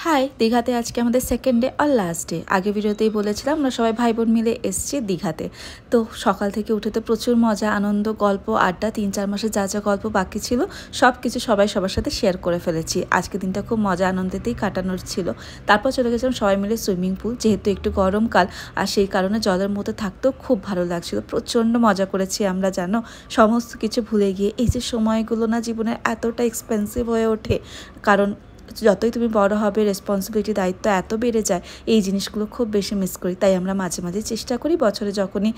High দীঘাতে আজকে আমাদের সেকেন্ড ডে আর লাস্ট ডে। আগে ভিডিওতেই বলেছিলাম আমরা সবাই ভাই বোন মিলে এসেছি দীঘাতে। তো সকাল থেকে উঠে তো প্রচুর মজা আনন্দ গল্প আড্ডা ৩-৪ মাসে যা যা গল্প বাকি ছিল সব কিছু সবাই সবার সাথে শেয়ার করে ফেলেছি। আজকে দিনটা খুব মজা আনন্দেতেই কাটানোর ছিল। তারপর চলে গেছিলাম সবাই মিলে সুইমিং পুল, যেহেতু একটু গরমকাল আর সেই কারণে জলের মধ্যে থাকতেও খুব ভালো লাগছিল। প্রচণ্ড মজা করেছি আমরা, জানো, সমস্ত কিছু ভুলে গিয়ে। এই যে সময়গুলো না জীবনের এতটা এক্সপেন্সিভ হয়ে ওঠে, কারণ যতই তুমি বড় হবে রেসপন্সিবিলিটি দায়িত্ব এত বেড়ে যায়, এই জিনিসগুলো খুব বেশি মিস করি। তাই আমরা মাঝে মাঝে চেষ্টা করি বছরে যখনই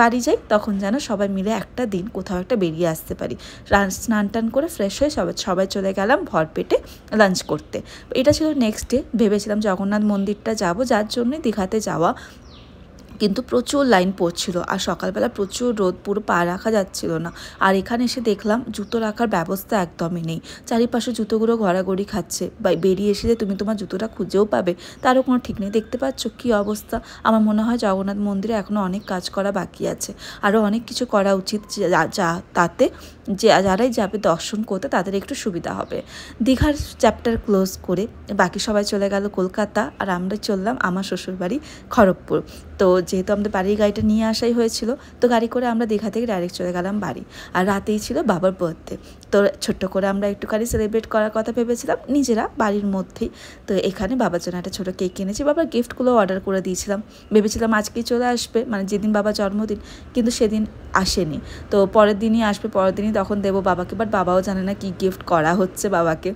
বাড়ি যাই তখন যেন সবাই মিলে একটা দিন কোথাও একটা বেরিয়ে আসতে পারি। স্নান টান করে ফ্রেশ হয়ে সবাই চলে গেলাম ভরপেটে লাঞ্চ করতে। এটা ছিল নেক্সট ডে। ভেবেছিলাম জগন্নাথ মন্দিরটা যাব, যার জন্যই দীঘাতে যাওয়া, কিন্তু প্রচুর লাইন পড়ছিল আর সকালবেলা প্রচুর রোদ, পুরো পা রাখা যাচ্ছিল না। আর এখানে এসে দেখলাম জুতো রাখার ব্যবস্থা একদমই নেই। চারিপাশে জুতোগুলো গড়াগড়ি খাচ্ছে, বা বেরিয়ে এসে যে তুমি তোমার জুতোটা খুঁজেও পাবে তারও কোনো ঠিক নেই। দেখতে পাচ্ছ কী অবস্থা। আমার মনে হয় জগন্নাথ মন্দিরে এখনও অনেক কাজ করা বাকি আছে, আরও অনেক কিছু করা উচিত, তাতে যে যারাই যাবে দর্শন করতে তাদের একটু সুবিধা হবে। দীঘার চ্যাপ্টার ক্লোজ করে বাকি সবাই চলে গেল কলকাতা, আর আমরা চললাম আমার শ্বশুরবাড়ি খড়গপুর। তো যেহেতু আমাদের বাড়ির গাড়িটা নিয়ে আসাই হয়েছিল, তো গাড়ি করে আমরা দীঘা থেকে ডাইরেক্ট চলে গেলাম বাড়ি। আর রাতেই ছিল বাবার বার্থডে, তো ছোট্ট করে আমরা একটুখানি সেলিব্রেট করার কথা ভেবেছিলাম নিজেরা বাড়ির মধ্যেই। তো এখানে বাবার জন্য একটা ছোটো কেক কিনেছি, বাবার গিফটগুলো অর্ডার করে দিয়েছিলাম। ভেবেছিলাম আজকেই চলে আসবে, মানে যেদিন বাবার জন্মদিন, কিন্তু সেদিন আসেনি। তো পরের দিনই আসবে, পরের দিনই তখন দেবো বাবাকে। বাট বাবাও জানে না কী গিফট করা হচ্ছে বাবাকে।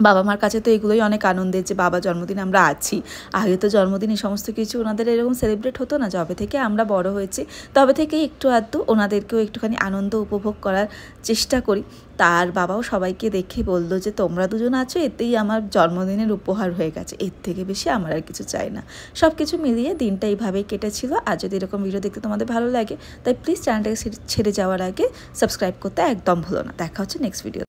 বাবা মার কাছে তো এগুলোই অনেক আনন্দের যে বাবা জন্মদিনে আমরা আছি। আগে তো জন্মদিন এই সমস্ত কিছু ওনাদের এরকম সেলিব্রেট হতো না। যবে থেকে আমরা বড় হয়েছি তবে থেকে একটু আধটু ওনাদেরকেও একটুখানি আনন্দ উপভোগ করার চেষ্টা করি। তার বাবাও সবাইকে দেখে বললো যে তোমরা দুজন আছো, এতেই আমার জন্মদিনের উপহার হয়ে গেছে, এর থেকে বেশি আমার আর কিছু চাই না। সব কিছু মিলিয়ে দিনটা এইভাবেই কেটেছিল। আর যদি এরকম ভিডিও দেখতে তোমাদের ভালো লাগে তাই প্লিজ চ্যানেলটাকে ছেড়ে যাওয়ার আগে সাবস্ক্রাইব করতে একদম ভুলো না। দেখা হচ্ছে নেক্সট ভিডিও।